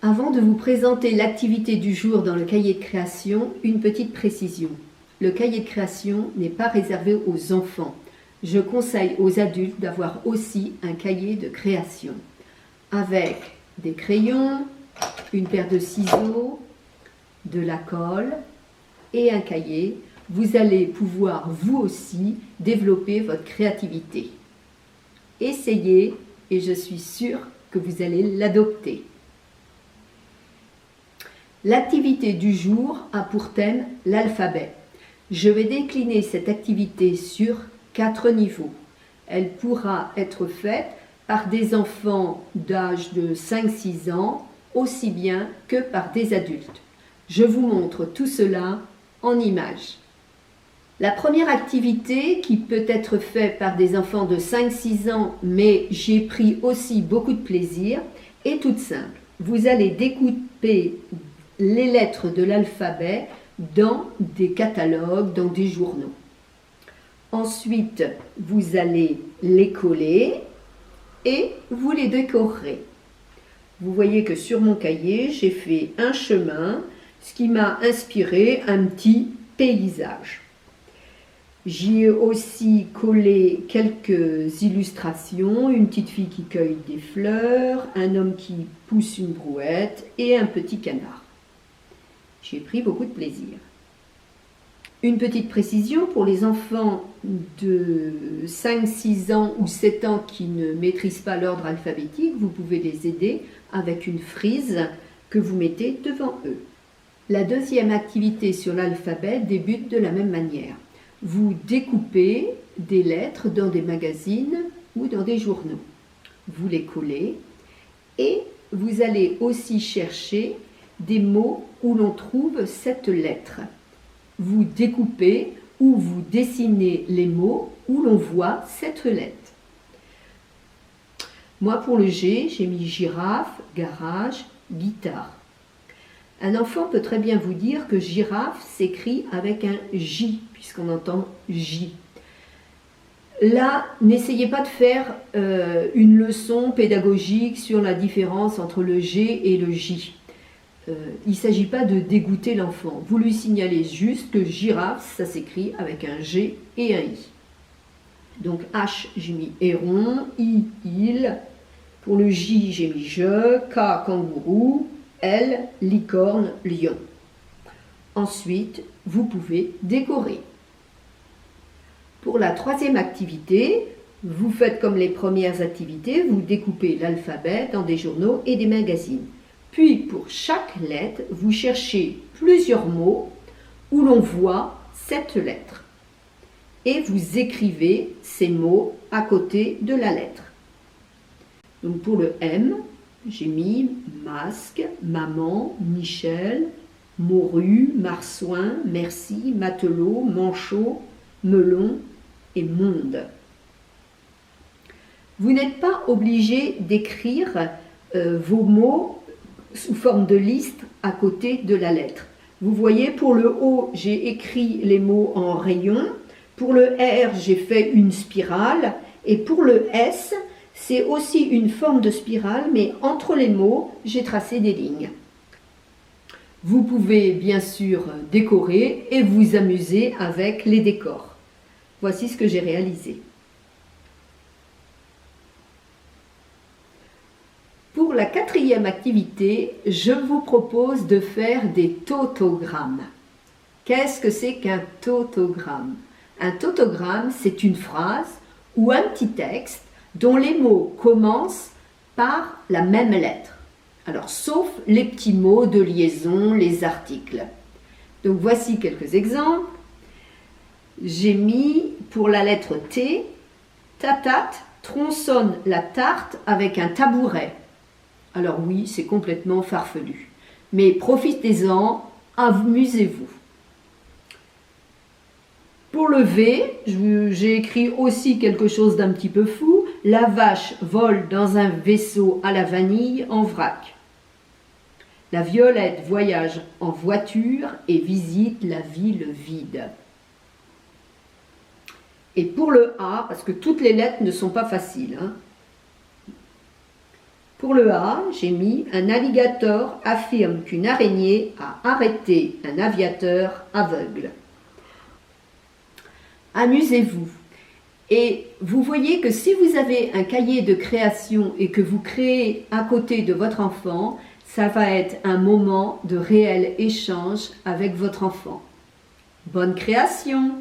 Avant de vous présenter l'activité du jour dans le cahier de création, une petite précision. Le cahier de création n'est pas réservé aux enfants. Je conseille aux adultes d'avoir aussi un cahier de création avec des crayons, une paire de ciseaux, de la colle et un cahier. Vous allez pouvoir vous aussi développer votre créativité. Essayez et je suis sûre que vous allez l'adopter. L'activité du jour a pour thème l'alphabet. Je vais décliner cette activité sur 4 niveaux. Elle pourra être faite par des enfants d'âge de 5-6 ans, aussi bien que par des adultes. Je vous montre tout cela en images. La première activité, qui peut être faite par des enfants de 5-6 ans, mais j'ai pris aussi beaucoup de plaisir, est toute simple. Vous allez découper les lettres de l'alphabet dans des catalogues, dans des journaux. Ensuite, vous allez les coller et vous les décorerez. Vous voyez que sur mon cahier, j'ai fait un chemin, ce qui m'a inspiré un petit paysage. J'y ai aussi collé quelques illustrations, une petite fille qui cueille des fleurs, un homme qui pousse une brouette et un petit canard. J'ai pris beaucoup de plaisir. Une petite précision pour les enfants de 5-6 ans ou 7 ans qui ne maîtrisent pas l'ordre alphabétique, vous pouvez les aider avec une frise que vous mettez devant eux. La deuxième activité sur l'alphabet débute de la même manière. Vous découpez des lettres dans des magazines ou dans des journaux. Vous les collez et vous allez aussi chercher des mots où l'on trouve cette lettre. Vous découpez ou vous dessinez les mots où l'on voit cette lettre. Moi, pour le G, j'ai mis girafe, garage, guitare. Un enfant peut très bien vous dire que girafe s'écrit avec un J, puisqu'on entend J. Là, n'essayez pas de faire une leçon pédagogique sur la différence entre le G et le J. Il ne s'agit pas de dégoûter l'enfant. Vous lui signalez juste que girafe, ça s'écrit avec un G et un I. Donc H, j'ai mis héron, I, il. Pour le J, j'ai mis je, K, kangourou, L, licorne, lion. Ensuite, vous pouvez décorer. Pour la troisième activité, vous faites comme les premières activités, vous découpez l'alphabet dans des journaux et des magazines. Puis, pour chaque lettre, vous cherchez plusieurs mots où l'on voit cette lettre. Et vous écrivez ces mots à côté de la lettre. Donc pour le M, j'ai mis masque, maman, Michel, morue, marsouin, merci, matelot, manchot, melon et monde. Vous n'êtes pas obligé d'écrire vos mots sous forme de liste à côté de la lettre. Vous voyez, pour le O, j'ai écrit les mots en rayon. Pour le R, j'ai fait une spirale. Et pour le S, c'est aussi une forme de spirale, mais entre les mots, j'ai tracé des lignes. Vous pouvez bien sûr décorer et vous amuser avec les décors. Voici ce que j'ai réalisé. Pour la quatrième activité, je vous propose de faire des tautogrammes. Qu'est-ce que c'est qu'un tautogramme? Un tautogramme, c'est une phrase ou un petit texte dont les mots commencent par la même lettre. Alors, sauf les petits mots de liaison, les articles. Donc, voici quelques exemples. J'ai mis pour la lettre T, tatate tronçonne la tarte avec un tabouret. Alors oui, c'est complètement farfelu. Mais profitez-en, amusez-vous. Pour le V, j'ai écrit aussi quelque chose d'un petit peu fou. La vache vole dans un vaisseau à la vanille en vrac. La Violette voyage en voiture et visite la ville vide. Et pour le A, parce que toutes les lettres ne sont pas faciles, Pour le A, j'ai mis un alligator affirme qu'une araignée a arrêté un aviateur aveugle. Amusez-vous. Et vous voyez que si vous avez un cahier de création et que vous créez à côté de votre enfant, ça va être un moment de réel échange avec votre enfant. Bonne création!